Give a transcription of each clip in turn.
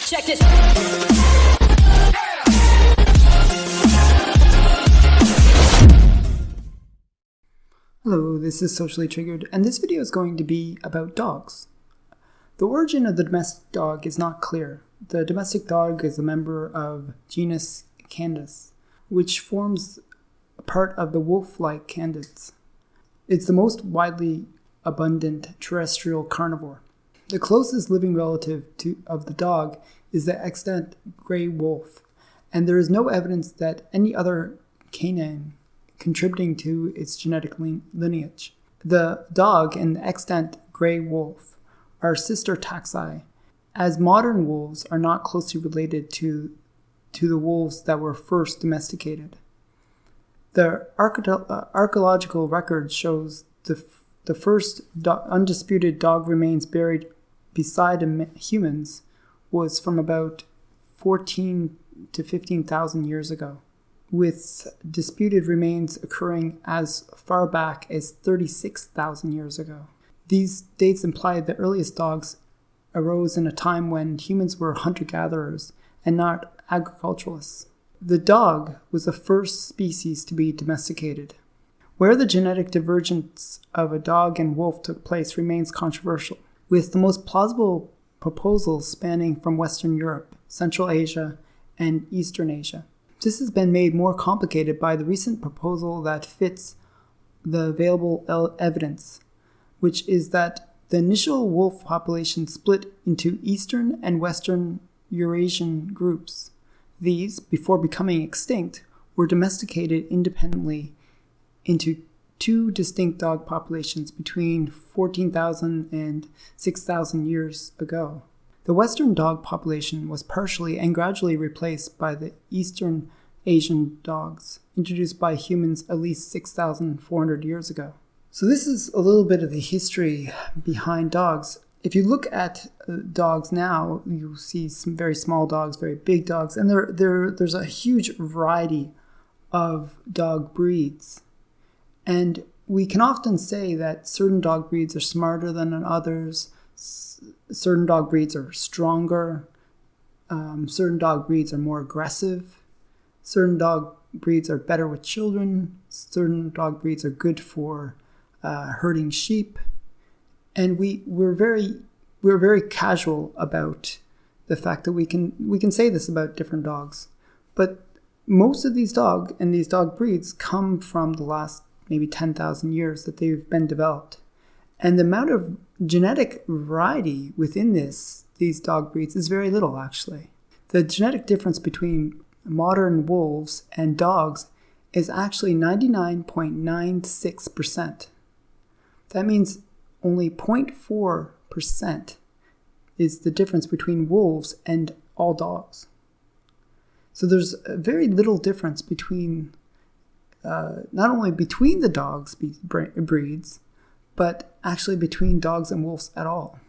Check this. Hello, this is Socially Triggered, and this video is going to be about dogs. The origin of the domestic dog is not clear. The domestic dog is a member of genus Canis, which forms a part of the wolf-like canids. It's the most widely abundant terrestrial carnivore. The closest living relative of the dog is the extant gray wolf, and there is no evidence that any other canine contributing to its genetic lineage. The dog and the extant gray wolf are sister taxa, as modern wolves are not closely related to the wolves that were first domesticated. The archaeological record shows the first undisputed dog remains buried beside humans was from about 14 to 15,000 years ago, with disputed remains occurring as far back as 36,000 years ago. These dates imply the earliest dogs arose in a time when humans were hunter-gatherers and not agriculturalists. The dog was the first species to be domesticated. Where the genetic divergence of a dog and wolf took place remains controversial, with the most plausible proposals spanning from Western Europe, Central Asia, and Eastern Asia. This has been made more complicated by the recent proposal that fits the available evidence, which is that the initial wolf population split into Eastern and Western Eurasian groups. These, before becoming extinct, were domesticated independently into two distinct dog populations between 14,000 and 6,000 years ago. The Western dog population was partially and gradually replaced by the Eastern Asian dogs, introduced by humans at least 6,400 years ago. So this is a little bit of the history behind dogs. If you look at dogs now, you see some very small dogs, very big dogs, and there's a huge variety of dog breeds. And we can often say that certain dog breeds are smarter than others, certain dog breeds are stronger, certain dog breeds are more aggressive, certain dog breeds are better with children, certain dog breeds are good for herding sheep. And we're very casual about the fact that we can say this about different dogs. But most of these dog breeds come from the last maybe 10,000 years that they've been developed. And the amount of genetic variety within these dog breeds is very little, actually. The genetic difference between modern wolves and dogs is actually 99.96%. That means only 0.4% is the difference between wolves and all dogs. So there's very little difference between not only between the dogs breeds, but actually between dogs and wolves at all.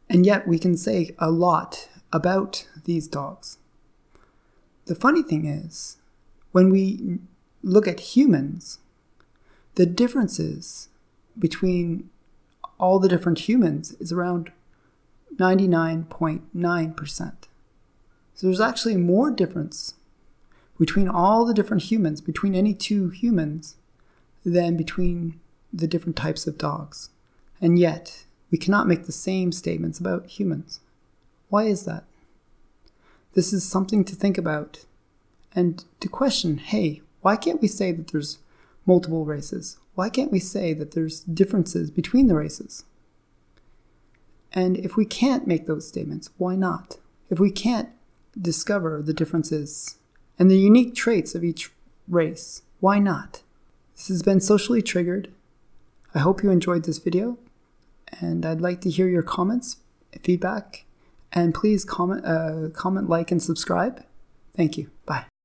And yet we can say a lot about these dogs. The funny thing is, when we look at humans, the differences between all the different humans is around 99.9%. So there's actually more difference between all the different humans, between any two humans, than between the different types of dogs. And yet, we cannot make the same statements about humans. Why is that? This is something to think about and to question, hey, why can't we say that there's multiple races? Why can't we say that there's differences between the races? And if we can't make those statements, why not? If we can't discover the differences and the unique traits of each race, why not? This has been Socially Triggered. I hope you enjoyed this video, and I'd like to hear your comments, feedback, and please comment, like, and subscribe. Thank you. Bye.